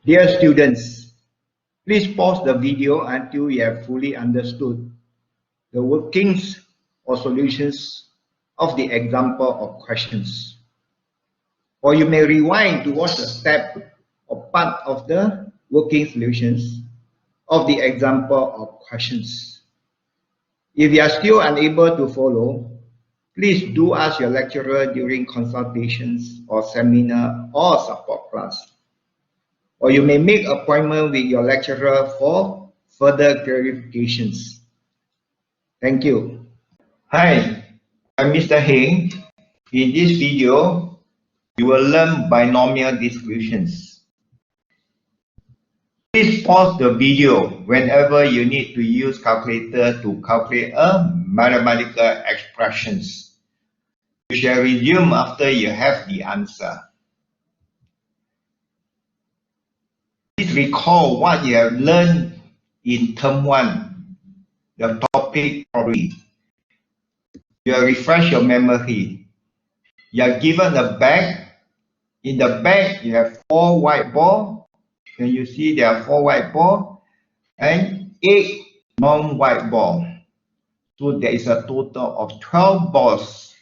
Dear students, please pause the video until you have fully understood the workings or solutions of the example of questions. Or you may rewind to watch a step or part of the working solutions of the example of questions. If you are still unable to follow, please do ask your lecturer during consultations or seminar or support class. Or you may make appointment with your lecturer for further clarifications. Thank you. Hi, I'm Mr. Heng. In this video, you will learn binomial distributions. Please pause the video whenever you need to use calculator to calculate a mathematical expressions. You shall resume after you have the answer. Please recall what you have learned in term 1, the topic probability. You refresh your memory. You are given a bag. In the bag, you have 4 white balls. Can you see there are 4 white balls and 8 non-white balls? So there is a total of 12 balls.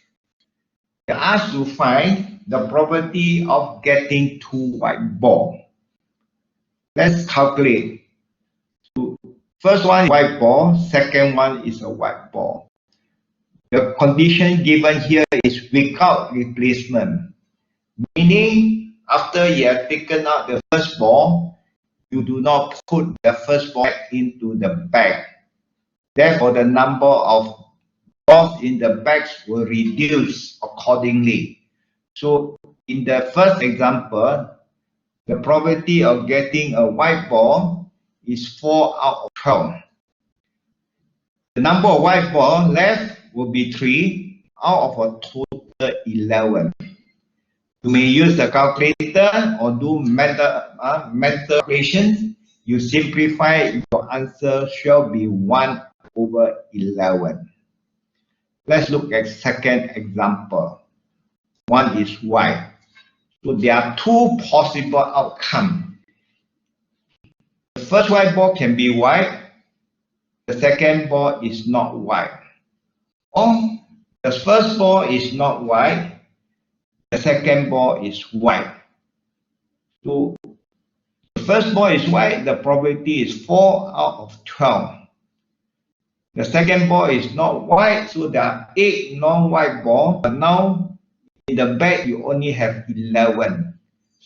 You are asked to find the probability of getting 2 white balls. Let's calculate. So first one is white ball, second one is a white ball. The condition given here is without replacement, meaning after you have taken out the first ball, you do not put the first ball back into the bag. Therefore, the number of balls in the bags will reduce accordingly. So in the first example, the probability of getting a white ball is 4 out of 12. The number of white balls left will be 3 out of a total 11. You may use the calculator or do mental calculations. You simplify, your answer shall be 1 over 11. Let's look at second example. One is white. So there are 2 possible outcomes. The first white ball can be white. The second ball is not white. Or the first ball is not white. The second ball is white. So the first ball is white. The probability is 4 out of 12. The second ball is not white. So there are 8 non-white balls. But now in the bag you only have 11.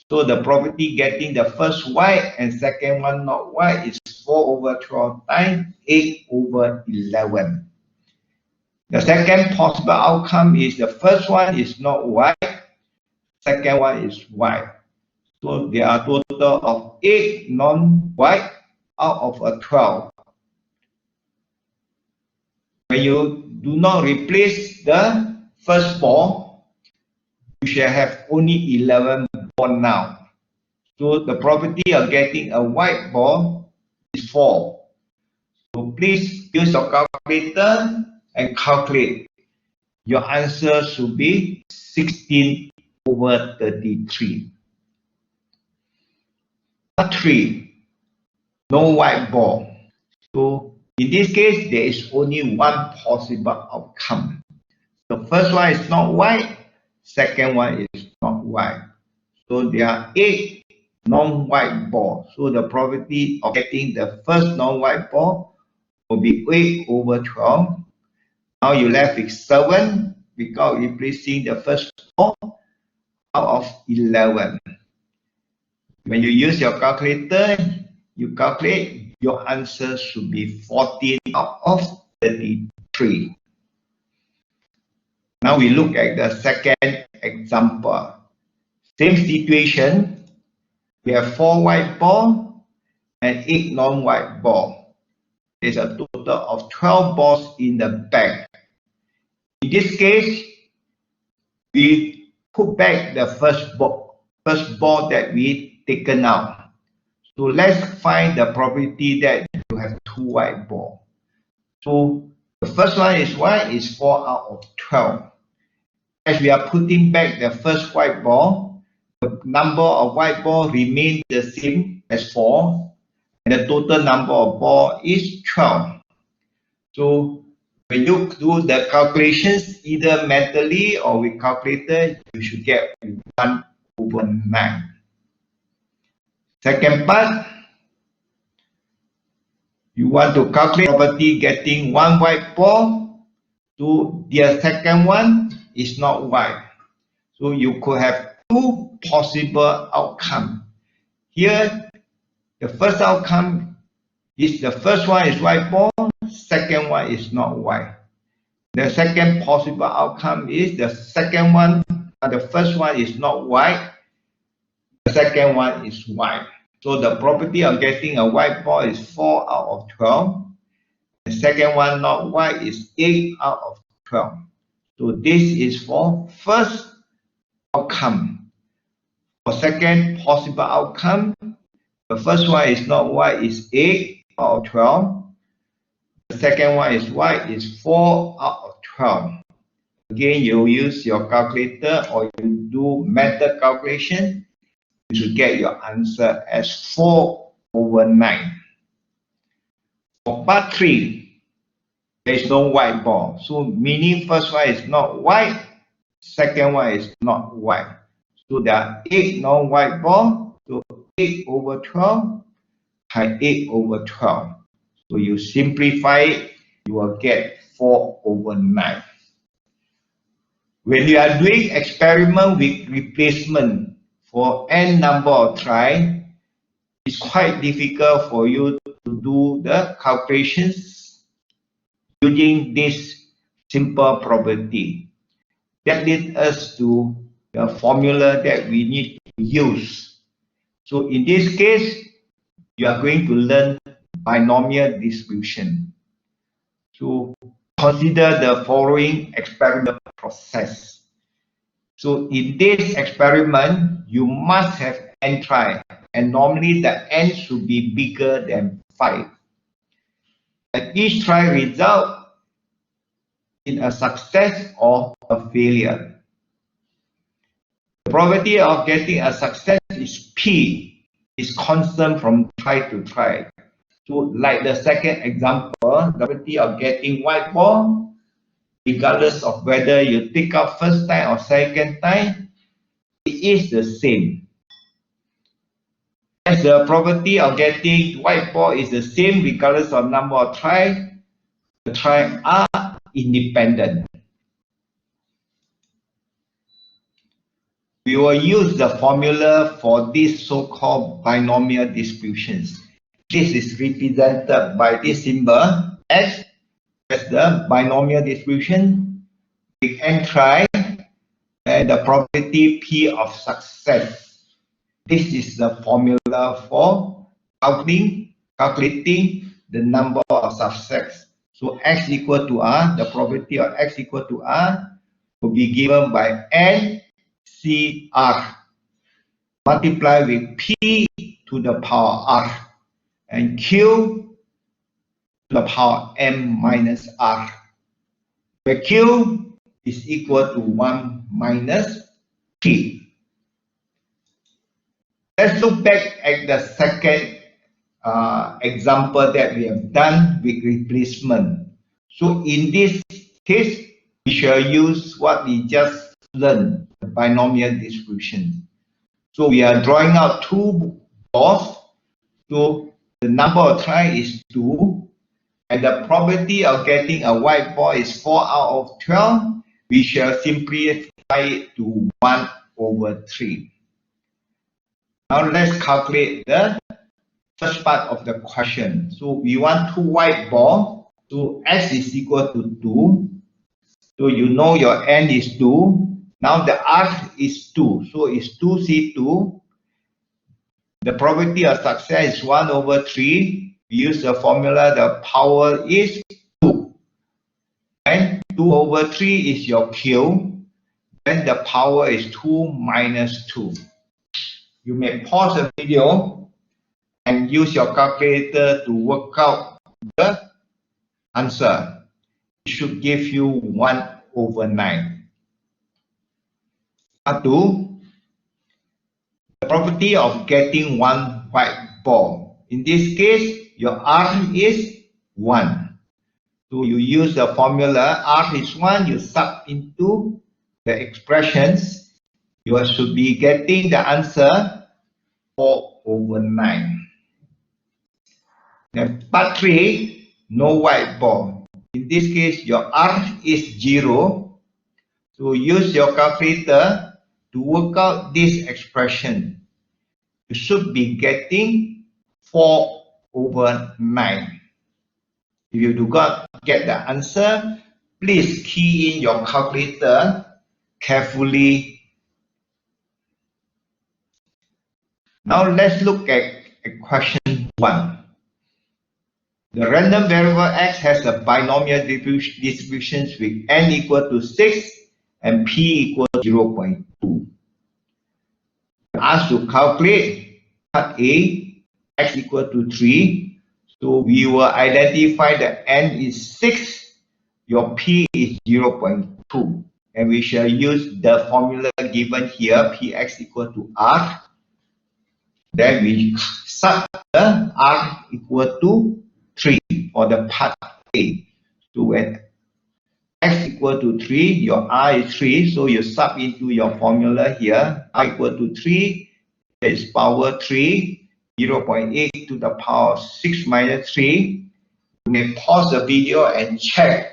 So the probability getting the first white and second one not white is 4 over 12 times 8 over 11. The second possible outcome is the first one is not white, second one is white. So there are total of 8 non-white out of a 12. When you do not replace the first ball, you shall have only 11 balls now. So the probability of getting a white ball is 4. So please use your calculator and calculate. Your answer should be 16 over 33. Number 3, no white ball. So in this case, there is only one possible outcome. The first one is not white, second one is not white. So there are 8 non-white balls. So the probability of getting the first non-white ball will be 8 over 12. Now you left with 7 without replacing the first ball out of 11. When you use your calculator, you calculate, your answer should be 14 out of 33. Now we look at the second example. Same situation. We have 4 white balls and 8 non-white balls. There's a total of 12 balls in the bag. In this case, we put back the first ball that we taken out. So let's find the probability that you have 2 white balls. So the first one is white is 4 out of 12. As we are putting back the first white ball, the number of white balls remains the same that's 4. And the total number of balls is 12. So when you do the calculations, either mentally or with calculator, you should get 1/9. Second part, you want to calculate property getting one white ball to the second one is not white. So you could have two possible outcomes. Here, the first outcome is the first one is white ball, second one is not white. The second possible outcome is the second one, the first one is not white, the second one is white. So the probability of getting a white ball is 4 out of 12. The second one not white is 8 out of 12. So this is for first outcome. For second possible outcome, the first one is not white is 8 out of 12. The second one is white is 4 out of 12. Again, you use your calculator or you do mental calculation, you should get your answer as 4/9. For part 3, there is no white ball. So meaning first one is not white, second one is not white. So there are 8 non-white balls. So 8/12 times 8/12. So you simplify it, you will get 4/9. When you are doing experiment with replacement for n number of try, it's quite difficult for you to do the calculations using this simple probability. That leads us to the formula that we need to use. So in this case, you are going to learn binomial distribution. So consider the following experiment process. So in this experiment, you must have n try, and normally the n should be bigger than 5. And each try results in a success or a failure. The probability of getting a success is P, is constant from try to try. So like the second example, the probability of getting white ball, regardless of whether you take out first time or second time, it is the same. As the probability of getting white ball is the same regardless of number of tries, the tries are independent. We will use the formula for these so-called binomial distributions. This is represented by this symbol S as the binomial distribution with n try and the probability P of success. This is the formula for calculating the number of success. So x equal to r, the probability of x equal to r will be given by n CR multiplied with P to the power R and Q to the power M minus R, where Q is equal to 1 minus P. Let's look back at the second example that we have done with replacement. So in this case, we shall use what we just learned, the binomial distribution. So we are drawing out 2 balls. So the number of tries is 2, and the probability of getting a white ball is 4 out of 12. We shall simplify it to 1/3. Now let's calculate the first part of the question. So we want 2 white balls. So x is equal to 2. So you know your n is 2. Now the R is 2. So it's 2C2. The probability of success is 1/3. We use the formula, the power is 2. And 2/3 is your Q. Then the power is 2 minus 2. You may pause the video and use your calculator to work out the answer. It should give you 1/9. Part 2. The probability of getting one white ball. In this case, your R is 1. So you use the formula R is 1, you sub into the expressions. You should be getting the answer 4/9. Then part 3, no white ball. In this case, your R is 0. So use your calculator to work out this expression. You should be getting 4/9. If you do not get the answer, please key in your calculator carefully. Now let's look at question 1. The random variable x has a binomial distribution with n equal to 6 and p equal to 0.2. Asked to calculate part A, x equal to 3. So we will identify that n is 6, your p is 0.2. And we shall use the formula given here, px equal to r. Then we sub the r equal to 3 for the part A. So when x equal to 3, your r is 3, so you sub into your formula here, r equal to 3, that is power 3, 0.8 to the power 6 minus 3. You may pause the video and check,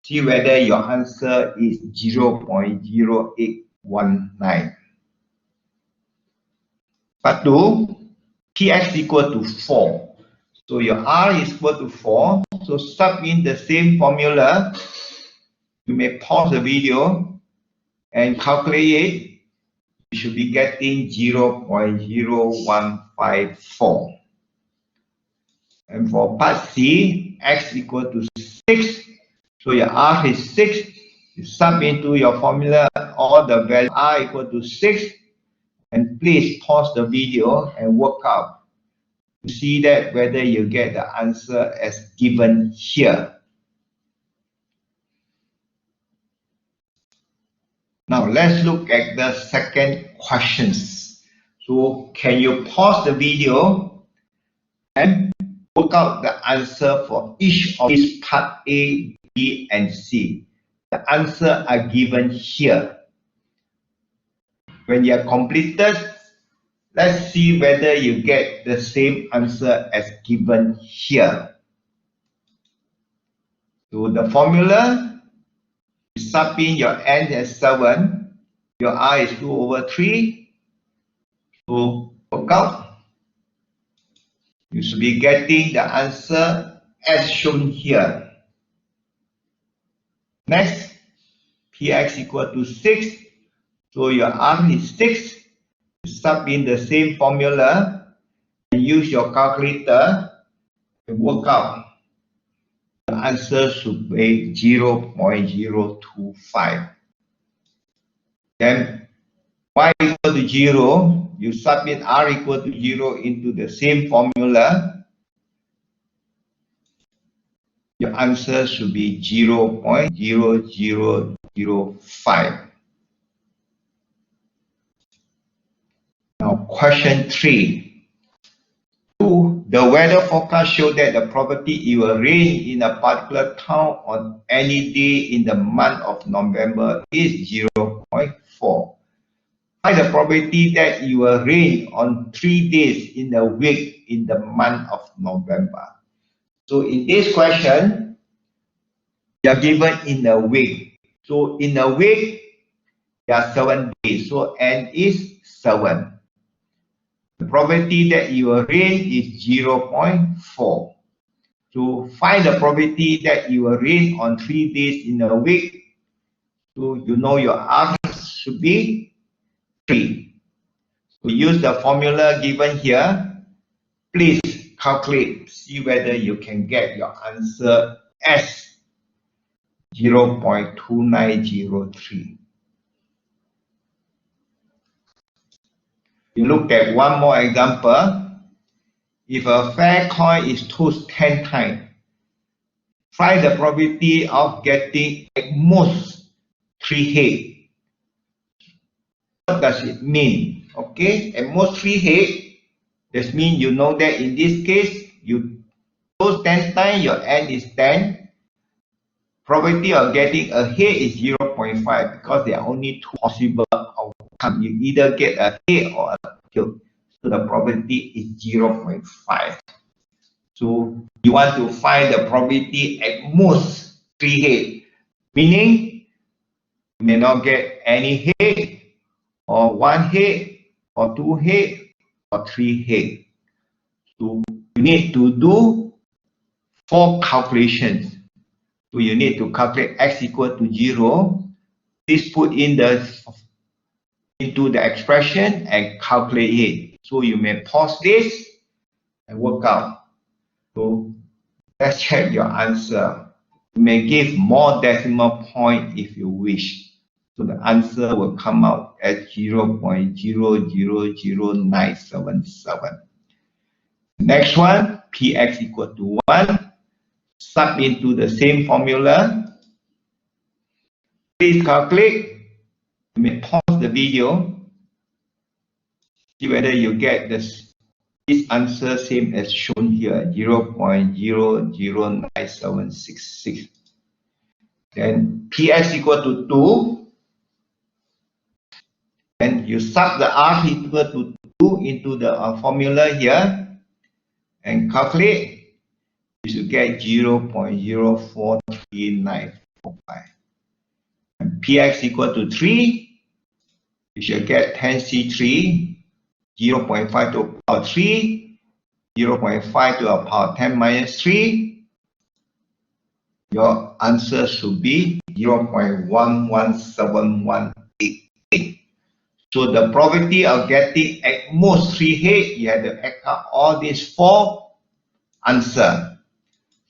see whether your answer is 0.0819. Part 2, px equal to 4. So your r is equal to 4. So sub in the same formula. You may pause the video and calculate it. You should be getting 0.0154. And for part C, x equal to 6. So your r is 6. You sub into your formula all the value r equal to 6. And please pause the video and work out to see that whether you get the answer as given here. Now let's look at the second questions. So can you pause the video and work out the answer for each of these part A, B, and C? The answer are given here. When you are completed, let's see whether you get the same answer as given here. So the formula, you sub in your n as 7, your r is 2/3. So work out. You should be getting the answer as shown here. Next, px equal to 6. So your r is 6. You sub in the same formula and use your calculator to work out. The answer should be 0.025. Then y equal to 0, you sub in r equal to 0 into the same formula. Your answer should be 0.0005. Now question 3. The weather forecast showed that the probability it will rain in a particular town on any day in the month of November is 0.4. Find the probability that it will rain on 3 days in a week in the month of November. So in this question, you are given in a week. So in a week, there are 7 days. So n is 7. The probability that it will rain is 0.4. So find the probability that it will rain on 3 days in a week. So you know your r should be 3. So use the formula given here. Please calculate, see whether you can get your answer as 0.2903. We look at one more example. If a fair coin is tossed 10 times, find the probability of getting at most 3 heads. What does it mean? Okay, at most 3 heads. That means you know that in this case, you close 10 times, your n is 10. Probability of getting a head is 0.5 because there are only two possible outcomes. You either get a head or a tail. So the probability is 0.5. So you want to find the probability at most 3 head, meaning you may not get any head, or 1 head, or 2 head, or 3 head. So you need to do 4 calculations. So you need to calculate x equal to 0. Please put in into the expression and calculate it. So you may pause this and work out. So let's check your answer. You may give more decimal point if you wish. So the answer will come out as 0.000977. Next one, px equal to 1. Sub into the same formula. Please calculate. You may pause the video. See whether you get this answer same as shown here, 0.009766. Then px equal to 2. Then you sub the r equal to 2 into the formula here and calculate. You should get 0.043945. And px equal to 3. You should get 10c3, 0.5 to the power 3, 0.5 to the power 10 minus 3. Your answer should be 0.117188. So the probability of getting at most 3 head, you have to add up all these 4 answers.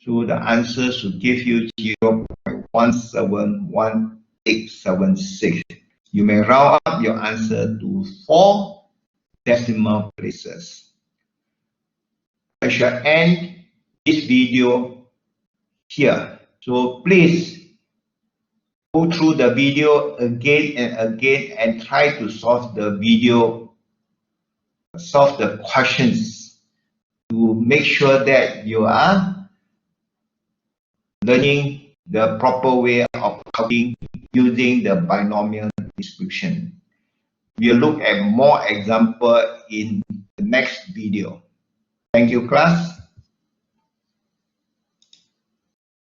So the answer should give you 0.171876. You may round up your answer to 4 decimal places. I shall end this video here. So please go through the video again and again and try to solve the questions to make sure that you are learning the proper way of calculating using the binomial distribution. We'll look at more examples in the next video. Thank you, class.